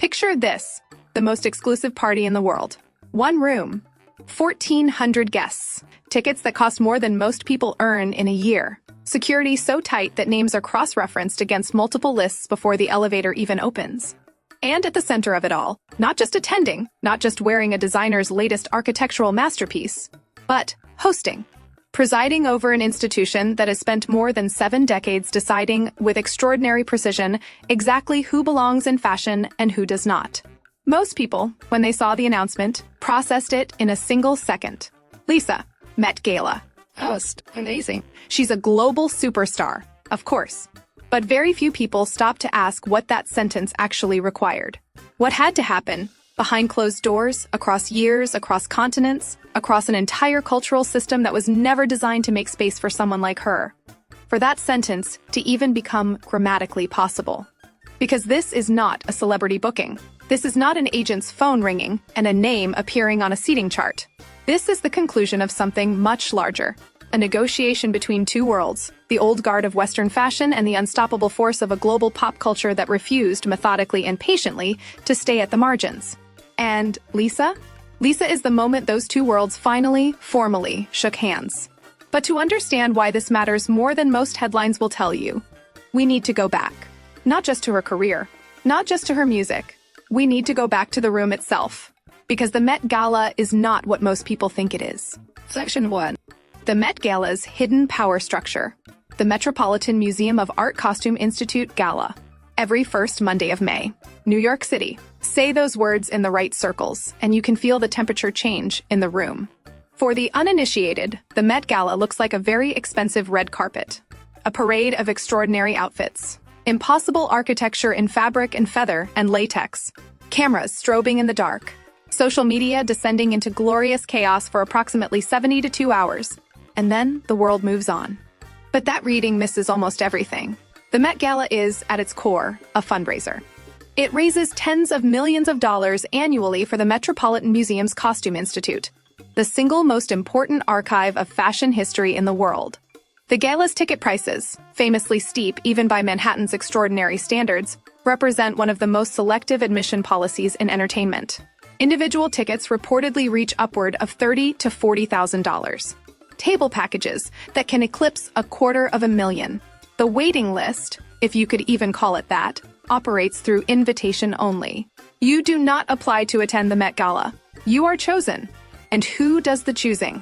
Picture this, the most exclusive party in the world. One room, 1,400 guests, tickets that cost more than most people earn in a year. Security so tight that names are cross-referenced against multiple lists before the elevator even opens. And at the center of it all, not just attending, not just wearing a designer's latest architectural masterpiece, but hosting. Presiding over an institution that has spent more than 7 decades deciding, with extraordinary precision, exactly who belongs in fashion and who does not. Most people, when they saw the announcement, processed it in a single second. Lalisa Met Gala. Host. Amazing. She's a global superstar, of course. But very few people stopped to ask what that sentence actually required. What had to happen, behind closed doors, across years, across continents, across an entire cultural system that was never designed to make space for someone like her. For that sentence to even become grammatically possible. Because this is not a celebrity booking. This is not an agent's phone ringing and a name appearing on a seating chart. This is the conclusion of something much larger. A negotiation between two worlds, the old guard of Western fashion and the unstoppable force of a global pop culture that refused methodically and patiently to stay at the margins. And Lalisa? Lalisa is the moment those two worlds finally, formally shook hands. But to understand why this matters more than most headlines will tell you, we need to go back. Not just to her career, not just to her music. We need to go back to the room itself. Because the Met Gala is not what most people think it is. Section 1. The Met Gala's hidden power structure. The Metropolitan Museum of Art Costume Institute Gala. Every first Monday of May. New York City. Say those words in the right circles, and you can feel the temperature change in the room. For the uninitiated, the Met Gala looks like a very expensive red carpet. A parade of extraordinary outfits. Impossible architecture in fabric and feather and latex. Cameras strobing in the dark. Social media descending into glorious chaos for approximately 72 hours. And then the world moves on. But that reading misses almost everything. The Met Gala is, at its core, a fundraiser. It raises tens of millions of dollars annually for the Metropolitan Museum's Costume Institute, the single most important archive of fashion history in the world. The gala's ticket prices, famously steep even by Manhattan's extraordinary standards, represent one of the most selective admission policies in entertainment. Individual tickets reportedly reach upward of $30,000 to $40,000. Table packages that can eclipse $250,000. The waiting list, if you could even call it that, operates through invitation only. You do not apply to attend the Met Gala. You are chosen. And who does the choosing?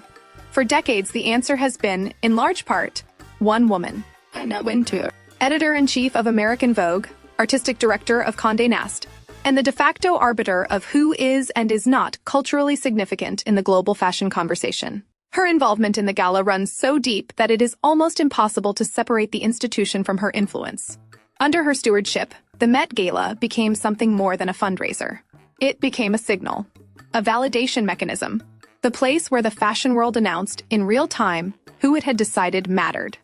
For decades, the answer has been, in large part, one woman. Anna Wintour. Editor-in-chief of American Vogue, artistic director of Condé Nast, and the de facto arbiter of who is and is not culturally significant in the global fashion conversation. Her involvement in the gala runs so deep that it is almost impossible to separate the institution from her influence. Under her stewardship, the Met Gala became something more than a fundraiser. It became a signal, a validation mechanism, the place where the fashion world announced, in real time, who it had decided mattered.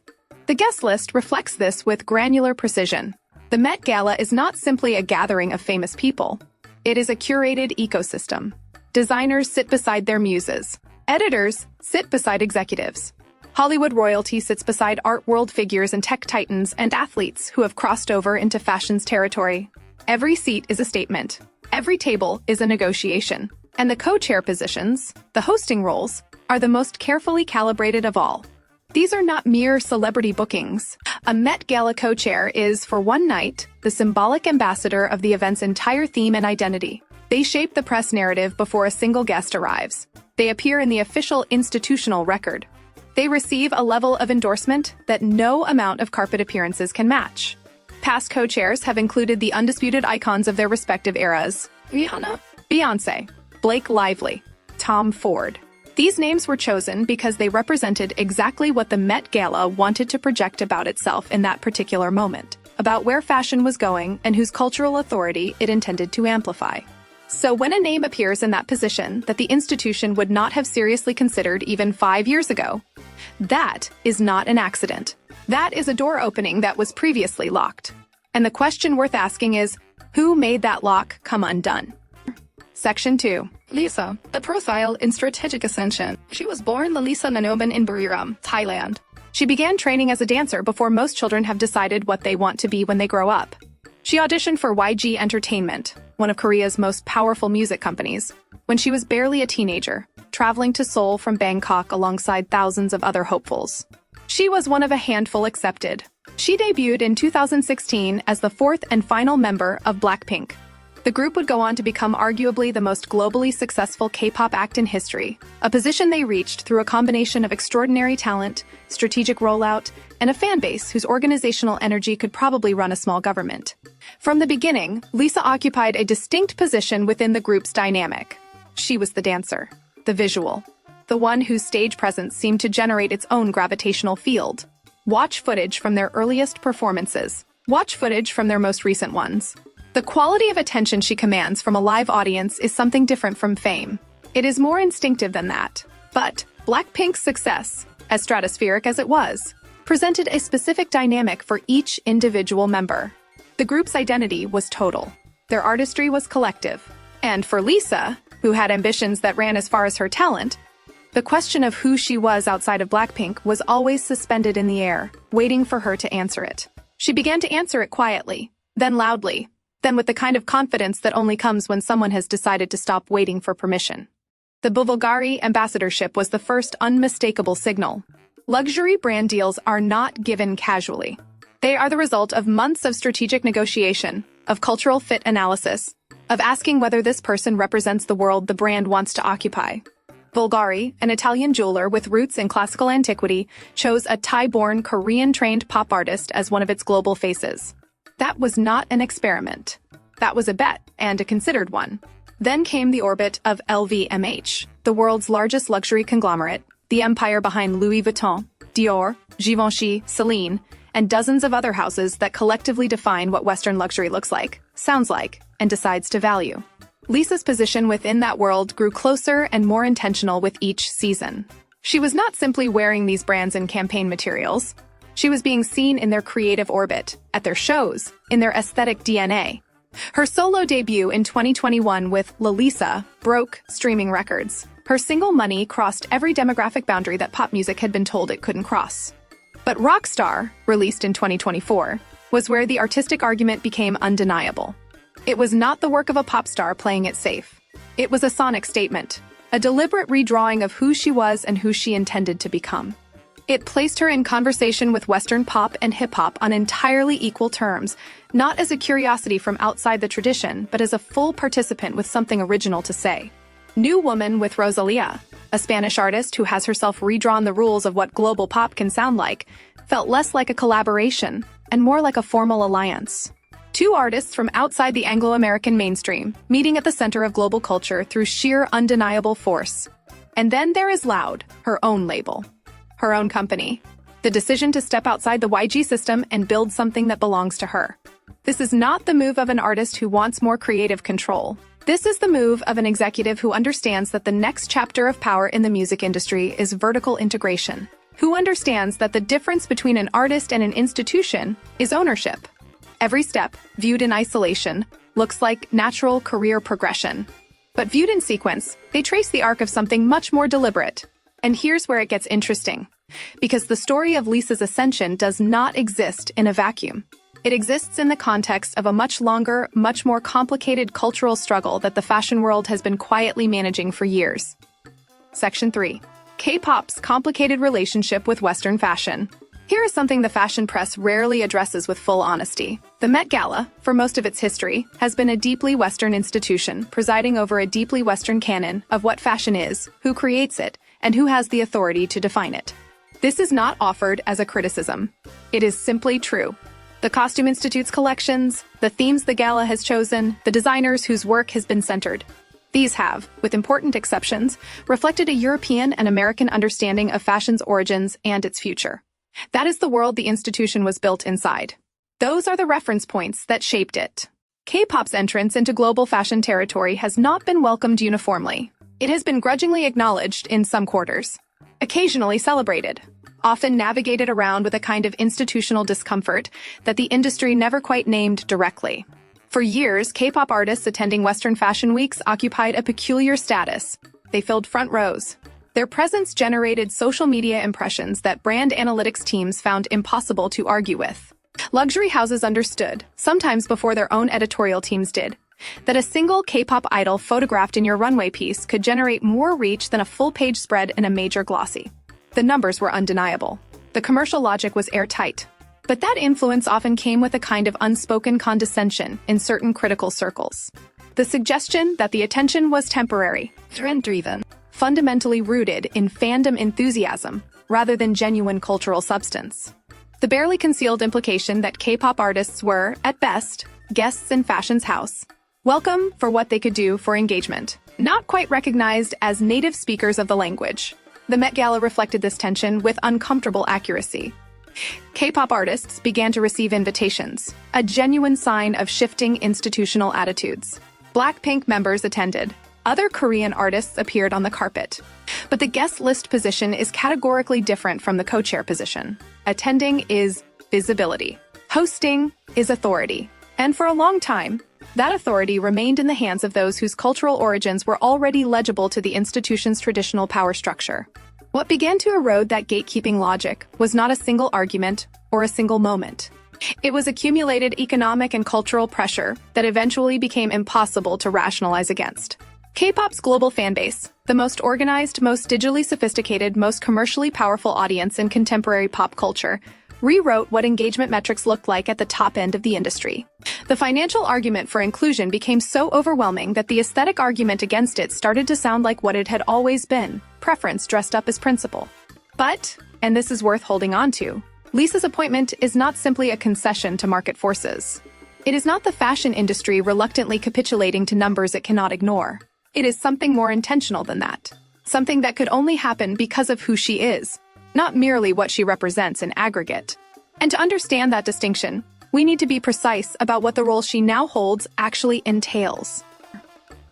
The guest list reflects this with granular precision. The Met Gala is not simply a gathering of famous people. It is a curated ecosystem. Designers sit beside their muses. Editors sit beside executives. Hollywood royalty sits beside art world figures and tech titans and athletes who have crossed over into fashion's territory. Every seat is a statement. Every table is a negotiation. And the co-chair positions, the hosting roles, are the most carefully calibrated of all. These are not mere celebrity bookings. A Met Gala co-chair is, for one night, the symbolic ambassador of the event's entire theme and identity. They shape the press narrative before a single guest arrives. They appear in the official institutional record. They receive a level of endorsement that no amount of carpet appearances can match. Past co-chairs have included the undisputed icons of their respective eras. Rihanna. Beyonce, Blake Lively, Tom Ford. These names were chosen because they represented exactly what the Met Gala wanted to project about itself in that particular moment, about where fashion was going and whose cultural authority it intended to amplify. So when a name appears in that position that the institution would not have seriously considered even 5 years ago, that is not an accident. That is a door opening that was previously locked. And the question worth asking is, who made that lock come undone? Section 2. Lalisa, the profile in strategic ascension. She was born Lalisa Manobal in Buriram, Thailand. She began training as a dancer before most children have decided what they want to be when they grow up. She auditioned for YG Entertainment, one of Korea's most powerful music companies, when she was barely a teenager, traveling to Seoul from Bangkok alongside thousands of other hopefuls. She was one of a handful accepted. She debuted in 2016 as the fourth and final member of BLACKPINK. The group would go on to become arguably the most globally successful K-pop act in history, a position they reached through a combination of extraordinary talent, strategic rollout, and a fan base whose organizational energy could probably run a small government. From the beginning, Lisa occupied a distinct position within the group's dynamic. She was the dancer, the visual, the one whose stage presence seemed to generate its own gravitational field. Watch footage from their earliest performances. Watch footage from their most recent ones. The quality of attention she commands from a live audience is something different from fame. It is more instinctive than that. But BLACKPINK's success, as stratospheric as it was, presented a specific dynamic for each individual member. The group's identity was total. Their artistry was collective. And for Lisa, who had ambitions that ran as far as her talent, the question of who she was outside of BLACKPINK was always suspended in the air, waiting for her to answer it. She began to answer it quietly, then loudly, then with the kind of confidence that only comes when someone has decided to stop waiting for permission. The Bulgari ambassadorship was the first unmistakable signal. Luxury brand deals are not given casually. They are the result of months of strategic negotiation, of cultural fit analysis, of asking whether this person represents the world the brand wants to occupy. Bulgari, an Italian jeweler with roots in classical antiquity, chose a Thai-born, Korean-trained pop artist as one of its global faces. That was not an experiment. That was a bet, and a considered one. Then came the orbit of LVMH, the world's largest luxury conglomerate, the empire behind Louis Vuitton, Dior, Givenchy, Celine, and dozens of other houses that collectively define what Western luxury looks like, sounds like, and decides to value. Lisa's position within that world grew closer and more intentional with each season. She was not simply wearing these brands in campaign materials. She was being seen in their creative orbit, at their shows, in their aesthetic DNA. Her solo debut in 2021 with Lalisa broke streaming records. Her single Money crossed every demographic boundary that pop music had been told it couldn't cross. But Rockstar, released in 2024, was where the artistic argument became undeniable. It was not the work of a pop star playing it safe. It was a sonic statement, a deliberate redrawing of who she was and who she intended to become. It placed her in conversation with Western pop and hip-hop on entirely equal terms, not as a curiosity from outside the tradition, but as a full participant with something original to say. New Woman with Rosalía, a Spanish artist who has herself redrawn the rules of what global pop can sound like, felt less like a collaboration and more like a formal alliance. Two artists from outside the Anglo-American mainstream, meeting at the center of global culture through sheer undeniable force. And then there is Loud, her own label. Her own company. The decision to step outside the YG system and build something that belongs to her. This is not the move of an artist who wants more creative control. This is the move of an executive who understands that the next chapter of power in the music industry is vertical integration. Who understands that the difference between an artist and an institution is ownership. Every step, viewed in isolation, looks like natural career progression. But viewed in sequence, they trace the arc of something much more deliberate. And here's where it gets interesting. Because the story of Lisa's ascension does not exist in a vacuum. It exists in the context of a much longer, much more complicated cultural struggle that the fashion world has been quietly managing for years. Section 3. K-pop's complicated relationship with Western fashion. Here is something the fashion press rarely addresses with full honesty. The Met Gala, for most of its history, has been a deeply Western institution, presiding over a deeply Western canon of what fashion is, who creates it, and who has the authority to define it. This is not offered as a criticism. It is simply true. The Costume Institute's collections, the themes the gala has chosen, the designers whose work has been centered. These have, with important exceptions, reflected a European and American understanding of fashion's origins and its future. That is the world the institution was built inside. Those are the reference points that shaped it. K-pop's entrance into global fashion territory has not been welcomed uniformly. It has been grudgingly acknowledged in some quarters, occasionally celebrated, often navigated around with a kind of institutional discomfort that the industry never quite named directly. For years, K-pop artists attending Western fashion weeks occupied a peculiar status. They filled front rows. Their presence generated social media impressions that brand analytics teams found impossible to argue with. Luxury houses understood, sometimes before their own editorial teams did, that a single K-pop idol photographed in your runway piece could generate more reach than a full-page spread in a major glossy. The numbers were undeniable. The commercial logic was airtight. But that influence often came with a kind of unspoken condescension in certain critical circles. The suggestion that the attention was temporary, Trend-driven. fundamentally rooted in fandom enthusiasm rather than genuine cultural substance. The barely concealed implication that K-pop artists were, at best, guests in fashion's house, welcome for what they could do for engagement, not quite recognized as native speakers of the language. The Met Gala reflected this tension with uncomfortable accuracy. K-pop artists began to receive invitations, a genuine sign of shifting institutional attitudes. BLACKPINK members attended. Other Korean artists appeared on the carpet. But the guest list position is categorically different from the co-chair position. Attending is visibility. Hosting is authority. And for a long time, that authority remained in the hands of those whose cultural origins were already legible to the institution's traditional power structure. What began to erode that gatekeeping logic was not a single argument or a single moment. It was accumulated economic and cultural pressure that eventually became impossible to rationalize against. K-pop's global fanbase, the most organized, most digitally sophisticated, most commercially powerful audience in contemporary pop culture, rewrote what engagement metrics looked like at the top end of the industry. The financial argument for inclusion became so overwhelming that the aesthetic argument against it started to sound like what it had always been, preference dressed up as principle. But, and this is worth holding on to, Lisa's appointment is not simply a concession to market forces. It is not the fashion industry reluctantly capitulating to numbers it cannot ignore. It is something more intentional than that. Something that could only happen because of who she is, not merely what she represents in aggregate. And to understand that distinction, we need to be precise about what the role she now holds actually entails.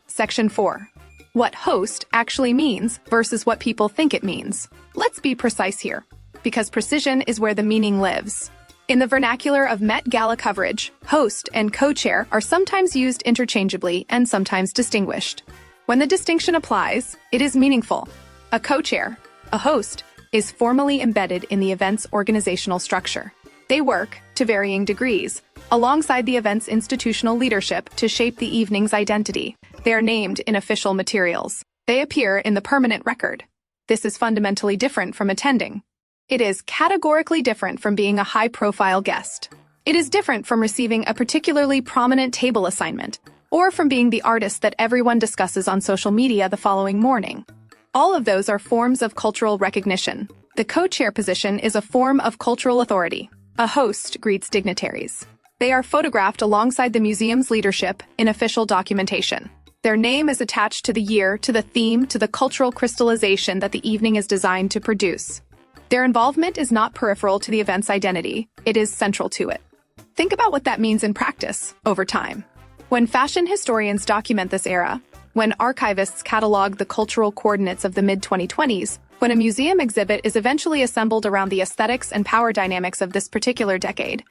Section 4. What host actually means versus what people think it means. Let's be precise here, because precision is where the meaning lives. In the vernacular of Met Gala coverage, host and co-chair are sometimes used interchangeably and sometimes distinguished. When the distinction applies, it is meaningful. A co-chair, a host, is formally embedded in the event's organizational structure. They work, to varying degrees, alongside the event's institutional leadership to shape the evening's identity. They are named in official materials. They appear in the permanent record. This is fundamentally different from attending. It is categorically different from being a high-profile guest. It is different from receiving a particularly prominent table assignment, or from being the artist that everyone discusses on social media the following morning. All of those are forms of cultural recognition. The co-chair position is a form of cultural authority. A host greets dignitaries. They are photographed alongside the museum's leadership in official documentation. Their name is attached to the year, to the theme, to the cultural crystallization that the evening is designed to produce. Their involvement is not peripheral to the event's identity, it is central to it. Think about what that means in practice, over time. When fashion historians document this era, when archivists catalog the cultural coordinates of the mid-2020s, when a museum exhibit is eventually assembled around the aesthetics and power dynamics of this particular decade,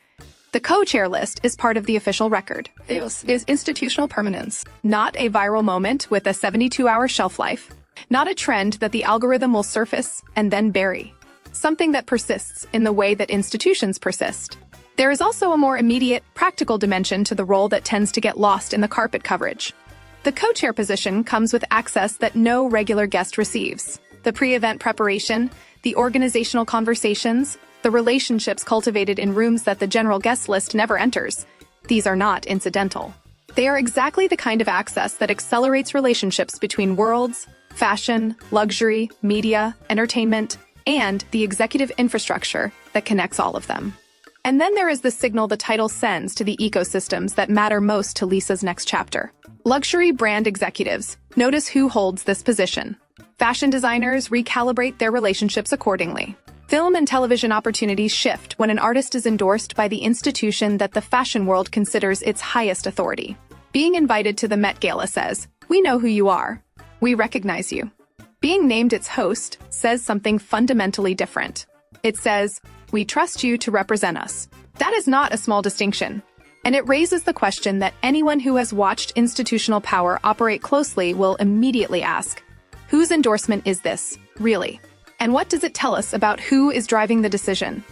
the co-chair list is part of the official record. This is institutional permanence. Not a viral moment with a 72-hour shelf life. Not a trend that the algorithm will surface and then bury. Something that persists in the way that institutions persist. There is also a more immediate, practical dimension to the role that tends to get lost in the carpet coverage. The co-chair position comes with access that no regular guest receives. The pre-event preparation, the organizational conversations, the relationships cultivated in rooms that the general guest list never enters. These are not incidental. They are exactly the kind of access that accelerates relationships between worlds, fashion, luxury, media, entertainment, and the executive infrastructure that connects all of them. And then there is the signal the title sends to the ecosystems that matter most to Lisa's next chapter. Luxury brand executives, notice who holds this position. Fashion designers recalibrate their relationships accordingly. Film and television opportunities shift when an artist is endorsed by the institution that the fashion world considers its highest authority. Being invited to the Met Gala says, "We know who you are. We recognize you." Being named its host says something fundamentally different. It says, "We trust you to represent us." That is not a small distinction, and it raises the question that anyone who has watched institutional power operate closely will immediately ask, whose endorsement is this, really? And what does it tell us about who is driving the decision?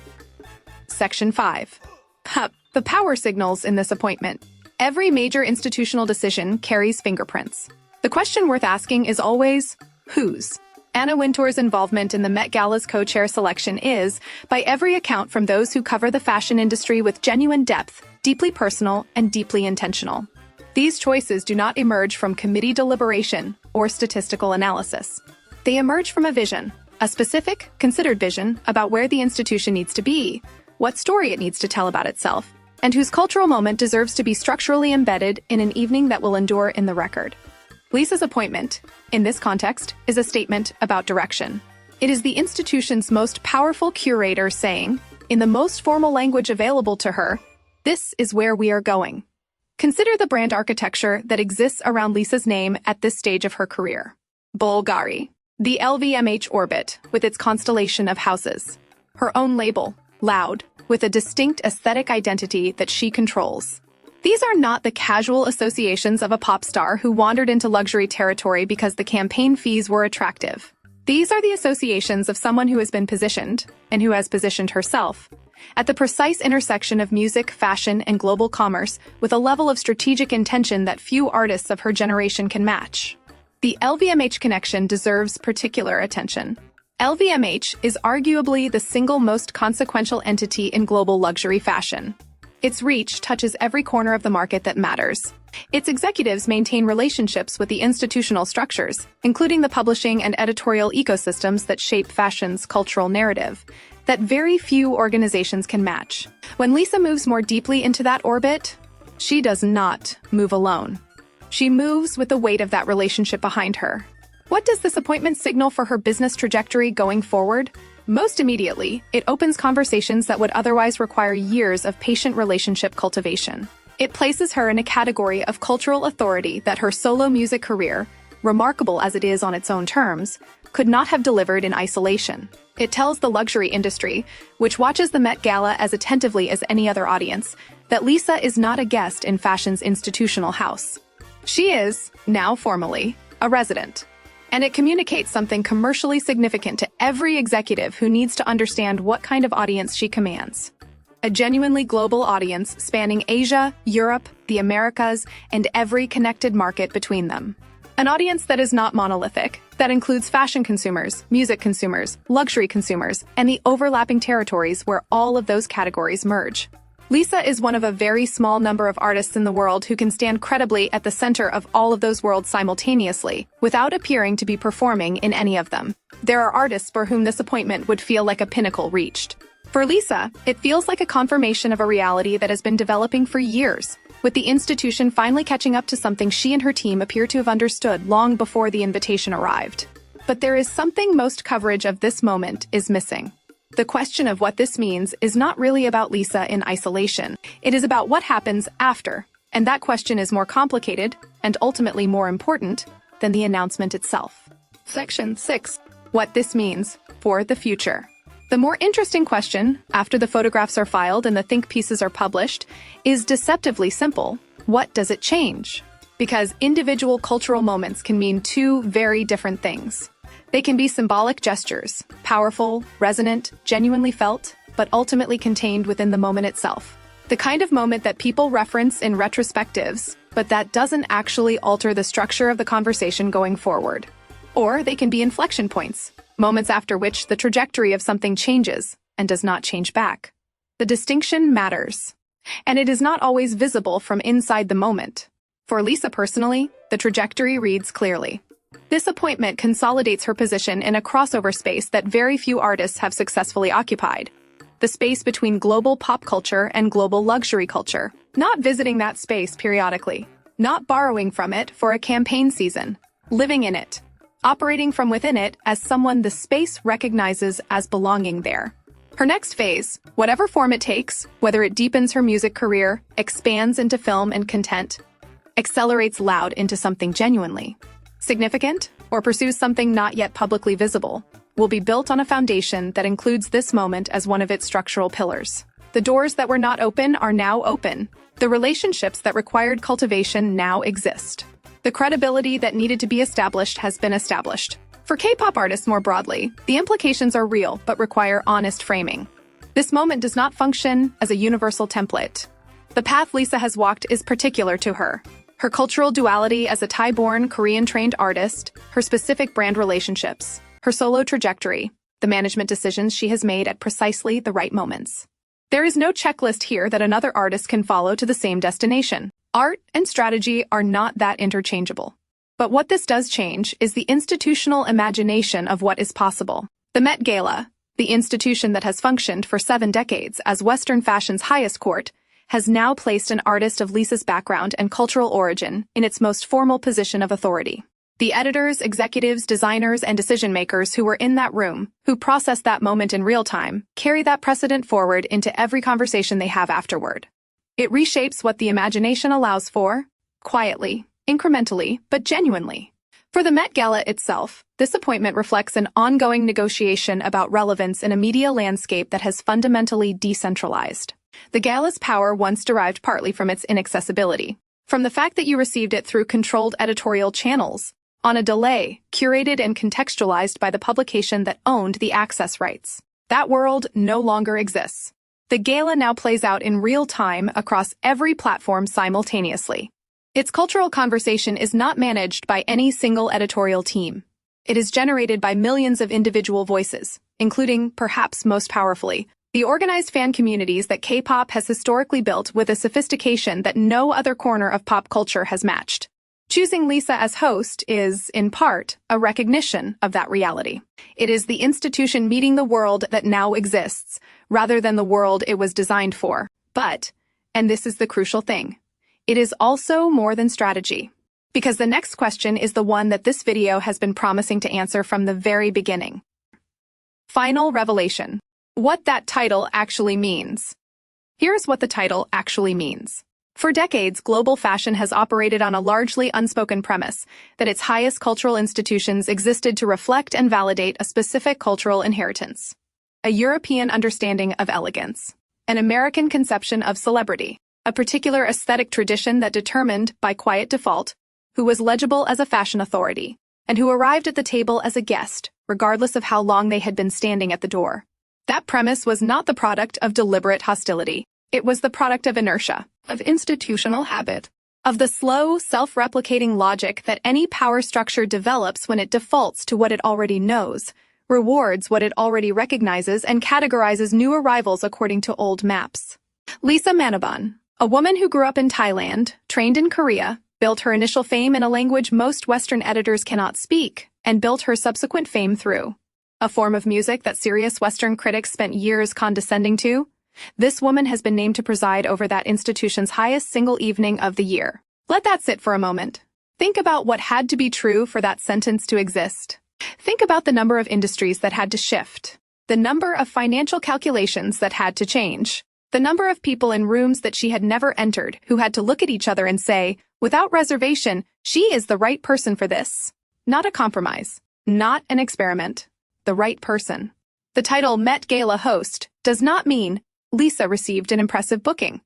Section 5. The power signals in this appointment. Every major institutional decision carries fingerprints. The question worth asking is always, whose? Anna Wintour's involvement in the Met Gala's co-chair selection is, by every account from those who cover the fashion industry with genuine depth, deeply personal and deeply intentional. These choices do not emerge from committee deliberation or statistical analysis. They emerge from a vision, a specific, considered vision about where the institution needs to be, what story it needs to tell about itself, and whose cultural moment deserves to be structurally embedded in an evening that will endure in the record. Lisa's appointment, in this context, is a statement about direction. It is the institution's most powerful curator saying, in the most formal language available to her, this is where we are going. Consider the brand architecture that exists around Lisa's name at this stage of her career. Bulgari. The LVMH orbit, with its constellation of houses. Her own label, Loud, with a distinct aesthetic identity that she controls. These are not the casual associations of a pop star who wandered into luxury territory because the campaign fees were attractive. These are the associations of someone who has been positioned, and who has positioned herself, at the precise intersection of music, fashion, and global commerce with a level of strategic intention that few artists of her generation can match. The LVMH connection deserves particular attention. LVMH is arguably the single most consequential entity in global luxury fashion. Its reach touches every corner of the market that matters. Its executives maintain relationships with the institutional structures, including the publishing and editorial ecosystems that shape fashion's cultural narrative, that very few organizations can match. When Lisa moves more deeply into that orbit, she does not move alone. She moves with the weight of that relationship behind her. What does this appointment signal for her business trajectory going forward? Most immediately, it opens conversations that would otherwise require years of patient relationship cultivation. It places her in a category of cultural authority that her solo music career, remarkable as it is on its own terms, could not have delivered in isolation. It tells the luxury industry, which watches the Met Gala as attentively as any other audience, that Lisa is not a guest in fashion's institutional house. She is, now formally, a resident. And it communicates something commercially significant to every executive who needs to understand what kind of audience she commands. A genuinely global audience spanning Asia, Europe, the Americas, and every connected market between them. An audience that is not monolithic, that includes fashion consumers, music consumers, luxury consumers, and the overlapping territories where all of those categories merge. Lisa is one of a very small number of artists in the world who can stand credibly at the center of all of those worlds simultaneously, without appearing to be performing in any of them. There are artists for whom this appointment would feel like a pinnacle reached. For Lisa, it feels like a confirmation of a reality that has been developing for years, with the institution finally catching up to something she and her team appear to have understood long before the invitation arrived. But there is something most coverage of this moment is missing. The question of what this means is not really about Lisa in isolation. It is about what happens after, and that question is more complicated, and ultimately more important, than the announcement itself. Section 6. What this means for the future. The more interesting question, after the photographs are filed and the think pieces are published, is deceptively simple. What does it change? Because individual cultural moments can mean two very different things. They can be symbolic gestures, powerful, resonant, genuinely felt, but ultimately contained within the moment itself. The kind of moment that people reference in retrospectives, but that doesn't actually alter the structure of the conversation going forward. Or they can be inflection points, moments after which the trajectory of something changes and does not change back. The distinction matters, and it is not always visible from inside the moment. For Lisa personally, the trajectory reads clearly. This appointment consolidates her position in a crossover space that very few artists have successfully occupied. The space between global pop culture and global luxury culture. Not visiting that space periodically. Not borrowing from it for a campaign season. Living in it. Operating from within it as someone the space recognizes as belonging there. Her next phase, whatever form it takes, whether it deepens her music career, expands into film and content, accelerates Loud into something genuinely significant, or pursues something not yet publicly visible, will be built on a foundation that includes this moment as one of its structural pillars. The doors that were not open are now open. The relationships that required cultivation now exist. The credibility that needed to be established has been established. For K-pop artists more broadly, the implications are real but require honest framing. This moment does not function as a universal template. The path Lisa has walked is particular to her. Her cultural duality as a Thai-born, Korean-trained artist, her specific brand relationships, her solo trajectory, the management decisions she has made at precisely the right moments. There is no checklist here that another artist can follow to the same destination. Art and strategy are not that interchangeable. But what this does change is the institutional imagination of what is possible. The Met Gala, the institution that has functioned for 7 decades as Western fashion's highest court, has now placed an artist of Lisa's background and cultural origin in its most formal position of authority. The editors, executives, designers, and decision-makers who were in that room, who processed that moment in real time, carry that precedent forward into every conversation they have afterward. It reshapes what the imagination allows for, quietly, incrementally, but genuinely. For the Met Gala itself, this appointment reflects an ongoing negotiation about relevance in a media landscape that has fundamentally decentralized. The gala's power once derived partly from its inaccessibility, from the fact that you received it through controlled editorial channels, on a delay, curated and contextualized by the publication that owned the access rights. That world no longer exists. The gala now plays out in real time across every platform simultaneously. Its cultural conversation is not managed by any single editorial team. It is generated by millions of individual voices, including, perhaps most powerfully, the organized fan communities that K-pop has historically built with a sophistication that no other corner of pop culture has matched. Choosing Lisa as host is, in part, a recognition of that reality. It is the institution meeting the world that now exists, rather than the world it was designed for. But, and this is the crucial thing, it is also more than strategy. Because the next question is the one that this video has been promising to answer from the very beginning. Final revelation. What that title actually means. Here's what the title actually means. For decades, global fashion has operated on a largely unspoken premise that its highest cultural institutions existed to reflect and validate a specific cultural inheritance. A European understanding of elegance. An American conception of celebrity. A particular aesthetic tradition that determined, by quiet default, who was legible as a fashion authority, and who arrived at the table as a guest, regardless of how long they had been standing at the door. That premise was not the product of deliberate hostility. It was the product of inertia, of institutional habit, of the slow, self-replicating logic that any power structure develops when it defaults to what it already knows, rewards what it already recognizes, and categorizes new arrivals according to old maps. Lalisa Manobal, a woman who grew up in Thailand, trained in Korea, built her initial fame in a language most Western editors cannot speak, and built her subsequent fame through a form of music that serious Western critics spent years condescending to. This woman has been named to preside over that institution's highest single evening of the year. Let that sit for a moment. Think about what had to be true for that sentence to exist. Think about the number of industries that had to shift, the number of financial calculations that had to change, the number of people in rooms that she had never entered who had to look at each other and say, without reservation, she is the right person for this. Not a compromise, not an experiment, the right person. The title Met Gala host does not mean Lisa received an impressive booking.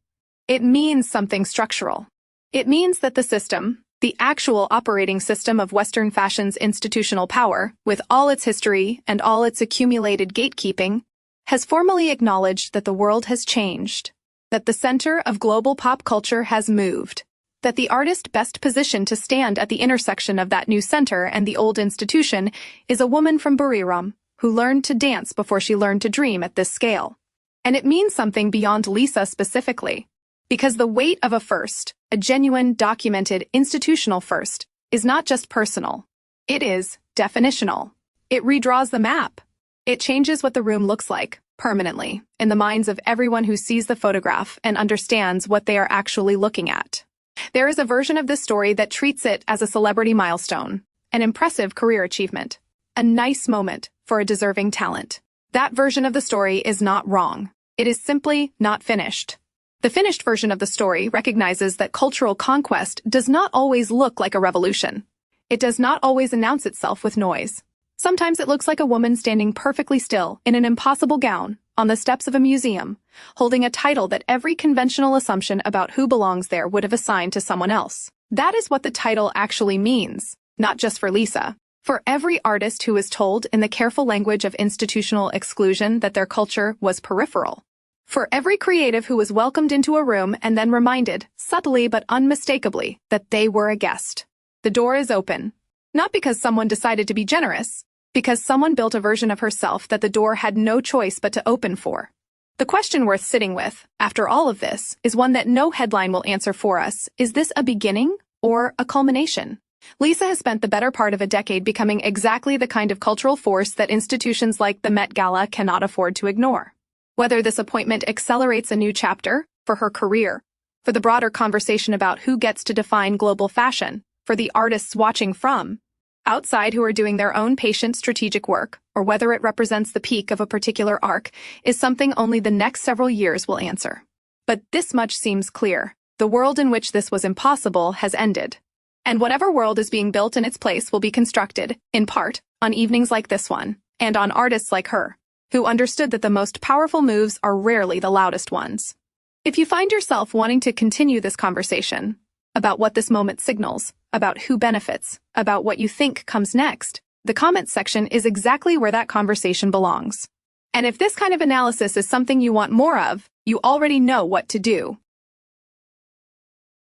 It means something structural. It means that the system, the actual operating system of Western fashion's institutional power, with all its history and all its accumulated gatekeeping, has formally acknowledged that the world has changed, that the center of global pop culture has moved, that the artist best positioned to stand at the intersection of that new center and the old institution is a woman from Buriram who learned to dance before she learned to dream at this scale. And it means something beyond Lisa specifically, because the weight of a first, a genuine, documented, institutional first, is not just personal. It is definitional. It redraws the map. It changes what the room looks like, permanently, in the minds of everyone who sees the photograph and understands what they are actually looking at. There is a version of this story that treats it as a celebrity milestone, an impressive career achievement, a nice moment for a deserving talent. That version of the story is not wrong. It is simply not finished. The finished version of the story recognizes that cultural conquest does not always look like a revolution. It does not always announce itself with noise. Sometimes it looks like a woman standing perfectly still in an impossible gown on the steps of a museum, holding a title that every conventional assumption about who belongs there would have assigned to someone else. That is what the title actually means, not just for Lisa, For every artist who was told in the careful language of institutional exclusion that their culture was peripheral. For every creative who was welcomed into a room and then reminded, subtly but unmistakably, that they were a guest. The door is open. Not because someone decided to be generous, because someone built a version of herself that the door had no choice but to open for. The question worth sitting with, after all of this, is one that no headline will answer for us. Is this a beginning or a culmination? Lisa has spent the better part of a decade becoming exactly the kind of cultural force that institutions like the Met Gala cannot afford to ignore. Whether this appointment accelerates a new chapter for her career, for the broader conversation about who gets to define global fashion, for the artists watching from outside who are doing their own patient strategic work, or whether it represents the peak of a particular arc, is something only the next several years will answer. But this much seems clear. The world in which this was impossible has ended. And whatever world is being built in its place will be constructed, in part, on evenings like this one, and on artists like her, who understood that the most powerful moves are rarely the loudest ones. If you find yourself wanting to continue this conversation about what this moment signals, about who benefits, about what you think comes next, the comments section is exactly where that conversation belongs. And if this kind of analysis is something you want more of, you already know what to do.